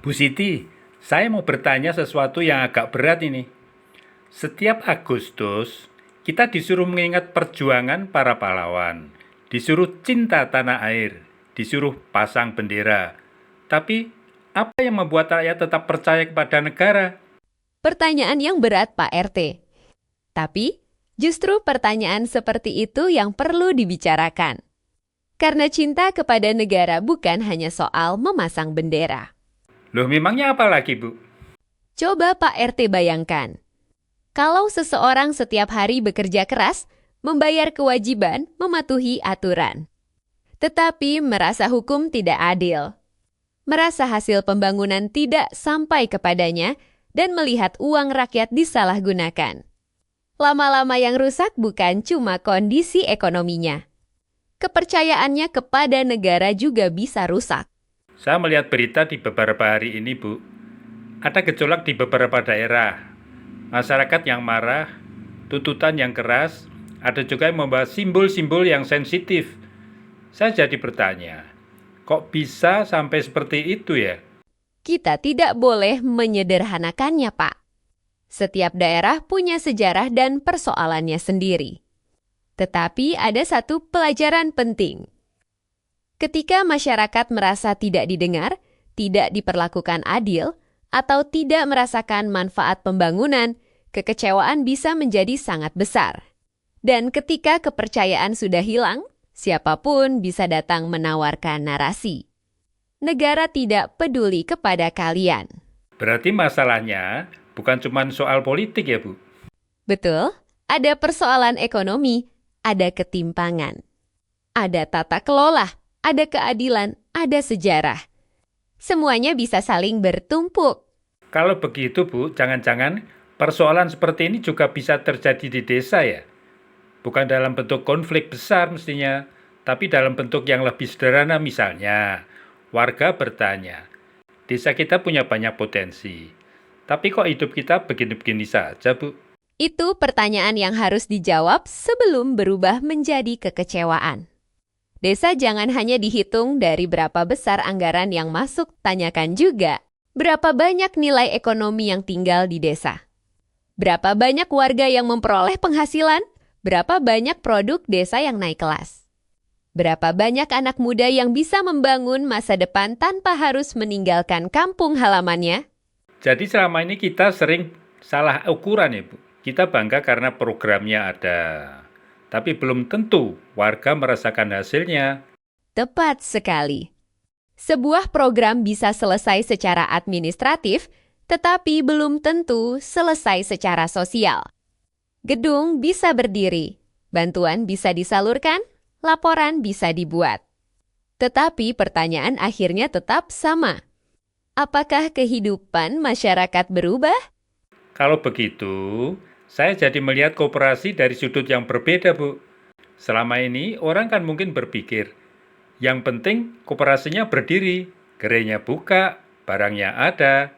Bu Siti, saya mau bertanya sesuatu yang agak berat ini. Setiap Agustus, kita disuruh mengingat perjuangan para pahlawan, disuruh cinta tanah air, disuruh pasang bendera. Tapi, apa yang membuat rakyat tetap percaya kepada negara? Pertanyaan yang berat, Pak RT. Tapi, justru pertanyaan seperti itu yang perlu dibicarakan. Karena cinta kepada negara bukan hanya soal memasang bendera. Loh, memangnya apa lagi, Bu? Coba Pak RT bayangkan. Kalau seseorang setiap hari bekerja keras, membayar kewajiban, mematuhi aturan. Tetapi merasa hukum tidak adil. Merasa hasil pembangunan tidak sampai kepadanya dan melihat uang rakyat disalahgunakan. Lama-lama yang rusak bukan cuma kondisi ekonominya. Kepercayaannya kepada negara juga bisa rusak. Saya melihat berita di beberapa hari ini, Bu. Ada gejolak di beberapa daerah. Masyarakat yang marah, tuntutan yang keras, ada juga yang membahas simbol-simbol yang sensitif. Saya jadi bertanya, kok bisa sampai seperti itu ya? Kita tidak boleh menyederhanakannya, Pak. Setiap daerah punya sejarah dan persoalannya sendiri. Tetapi ada satu pelajaran penting. Ketika masyarakat merasa tidak didengar, tidak diperlakukan adil, atau tidak merasakan manfaat pembangunan, kekecewaan bisa menjadi sangat besar. Dan ketika kepercayaan sudah hilang, siapapun bisa datang menawarkan narasi. Negara tidak peduli kepada kalian. Berarti masalahnya bukan cuma soal politik ya, Bu? Betul, ada persoalan ekonomi, ada ketimpangan. Ada tata kelola, ada keadilan, ada sejarah. Semuanya bisa saling bertumpuk. Kalau begitu, Bu, jangan-jangan persoalan seperti ini juga bisa terjadi di desa ya? Bukan dalam bentuk konflik besar mestinya, tapi dalam bentuk yang lebih sederhana misalnya. Warga bertanya, desa kita punya banyak potensi, tapi kok hidup kita begini-begini saja, Bu? Itu pertanyaan yang harus dijawab sebelum berubah menjadi kekecewaan. Desa jangan hanya dihitung dari berapa besar anggaran yang masuk, tanyakan juga berapa banyak nilai ekonomi yang tinggal di desa. Berapa banyak warga yang memperoleh penghasilan, berapa banyak produk desa yang naik kelas. Berapa banyak anak muda yang bisa membangun masa depan tanpa harus meninggalkan kampung halamannya? Jadi selama ini kita sering salah ukuran ya, Bu. Kita bangga karena programnya ada. Tapi belum tentu warga merasakan hasilnya. Tepat sekali. Sebuah program bisa selesai secara administratif, tetapi belum tentu selesai secara sosial. Gedung bisa berdiri, bantuan bisa disalurkan, laporan bisa dibuat. Tetapi pertanyaan akhirnya tetap sama. Apakah kehidupan masyarakat berubah? Kalau begitu, saya jadi melihat koperasi dari sudut yang berbeda, Bu. Selama ini orang kan mungkin berpikir, yang penting koperasinya berdiri, gerainya buka, barangnya ada.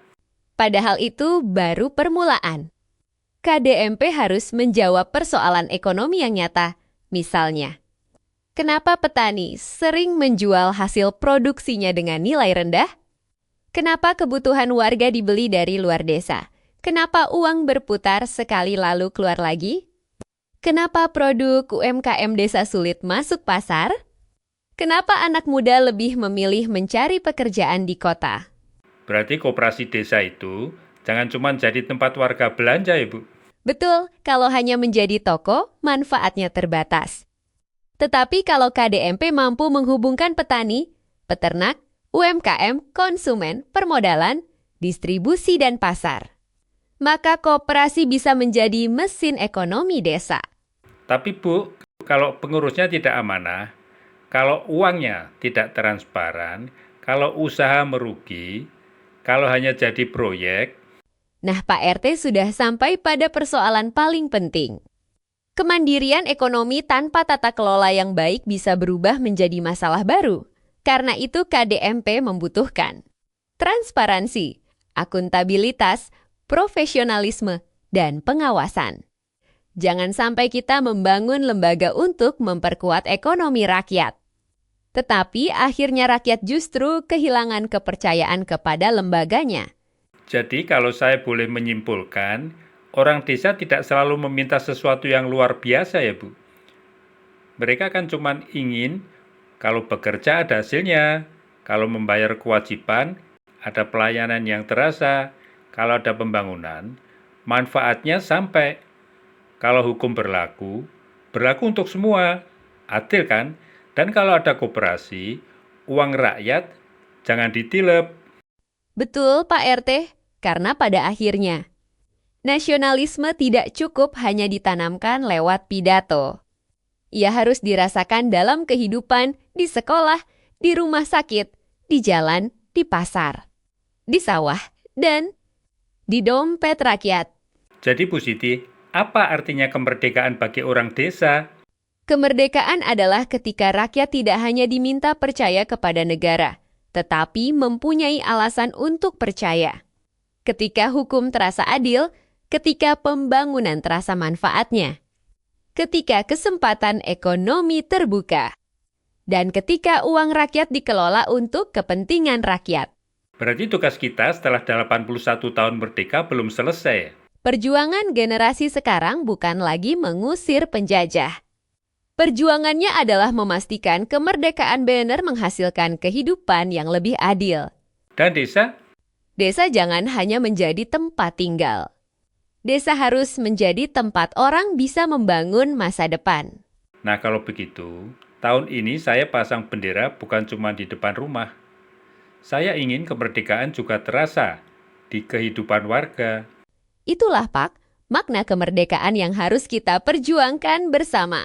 Padahal itu baru permulaan. KDMP harus menjawab persoalan ekonomi yang nyata. Misalnya, kenapa petani sering menjual hasil produksinya dengan nilai rendah? Kenapa kebutuhan warga dibeli dari luar desa? Kenapa uang berputar sekali lalu keluar lagi? Kenapa produk UMKM desa sulit masuk pasar? Kenapa anak muda lebih memilih mencari pekerjaan di kota? Berarti koperasi desa itu jangan cuma jadi tempat warga belanja ya, Bu. Betul, kalau hanya menjadi toko, manfaatnya terbatas. Tetapi kalau KDMP mampu menghubungkan petani, peternak, UMKM, konsumen, permodalan, distribusi, dan pasar, maka koperasi bisa menjadi mesin ekonomi desa. Tapi Bu, kalau pengurusnya tidak amanah, kalau uangnya tidak transparan, kalau usaha merugi, kalau hanya jadi proyek, Nah, Pak RT sudah sampai pada persoalan paling penting. Kemandirian ekonomi tanpa tata kelola yang baik bisa berubah menjadi masalah baru. Karena itu KDMP membutuhkan transparansi, akuntabilitas, profesionalisme, dan pengawasan. Jangan sampai kita membangun lembaga untuk memperkuat ekonomi rakyat. Tetapi akhirnya rakyat justru kehilangan kepercayaan kepada lembaganya. Jadi kalau saya boleh menyimpulkan, orang desa tidak selalu meminta sesuatu yang luar biasa ya Bu. Mereka kan cuma ingin kalau bekerja ada hasilnya, kalau membayar kewajiban ada pelayanan yang terasa, kalau ada pembangunan, manfaatnya sampai. Kalau hukum berlaku, berlaku untuk semua, adil kan? Dan kalau ada koperasi, uang rakyat jangan ditilep. Betul, Pak RT, karena pada akhirnya nasionalisme tidak cukup hanya ditanamkan lewat pidato. Ia harus dirasakan dalam kehidupan, di sekolah, di rumah sakit, di jalan, di pasar, di sawah, dan di dompet rakyat. Jadi Bu Siti, apa artinya kemerdekaan bagi orang desa? Kemerdekaan adalah ketika rakyat tidak hanya diminta percaya kepada negara, tetapi mempunyai alasan untuk percaya. Ketika hukum terasa adil, ketika pembangunan terasa manfaatnya, ketika kesempatan ekonomi terbuka, dan ketika uang rakyat dikelola untuk kepentingan rakyat. Berarti tugas kita setelah 81 tahun merdeka belum selesai. Perjuangan generasi sekarang bukan lagi mengusir penjajah. Perjuangannya adalah memastikan kemerdekaan benar menghasilkan kehidupan yang lebih adil. Dan desa? Desa jangan hanya menjadi tempat tinggal. Desa harus menjadi tempat orang bisa membangun masa depan. Nah kalau begitu, tahun ini saya pasang bendera bukan cuma di depan rumah. Saya ingin kemerdekaan juga terasa di kehidupan warga. Itulah Pak, makna kemerdekaan yang harus kita perjuangkan bersama.